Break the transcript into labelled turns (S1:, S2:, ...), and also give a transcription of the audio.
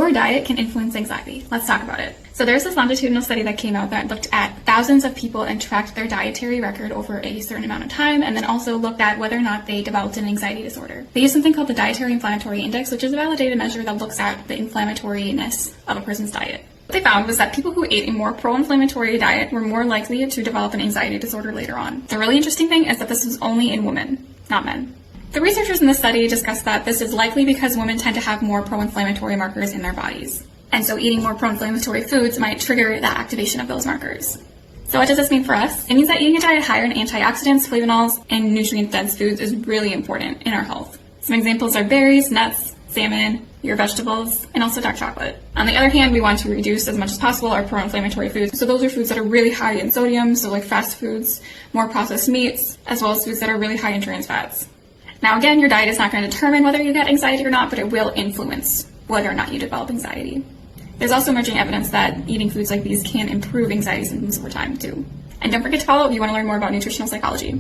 S1: your diet can influence anxiety. Let's talk about it. So there's this longitudinal study that came out that looked at thousands of people and tracked their dietary record over a certain amount of time, and then also looked at whether or not they developed an anxiety disorder. They used something called the dietary inflammatory index, which is a validated measure that looks at the inflammatoriness of a person's diet. What they found was that people who ate a more pro-inflammatory diet were more likely to develop an anxiety disorder later on. The really interesting thing is that this was only in women, not men. The researchers in this study discussed that this is likely because women tend to have more pro-inflammatory markers in their bodies. And so eating more pro-inflammatory foods might trigger the activation of those markers. So what does this mean for us? It means that eating a diet higher in antioxidants, flavonols, and nutrient-dense foods is really important in our health. Some examples are berries, nuts, salmon, your vegetables, and also dark chocolate. On the other hand, we want to reduce as much as possible our pro-inflammatory foods. So those are foods that are really high in sodium, so like fast foods, more processed meats, as well as foods that are really high in trans fats. Now again, your diet is not going to determine whether you get anxiety or not, but it will influence whether or not you develop anxiety. There's also emerging evidence that eating foods like these can improve anxiety symptoms over time too. And don't forget to follow if you want to learn more about nutritional psychology.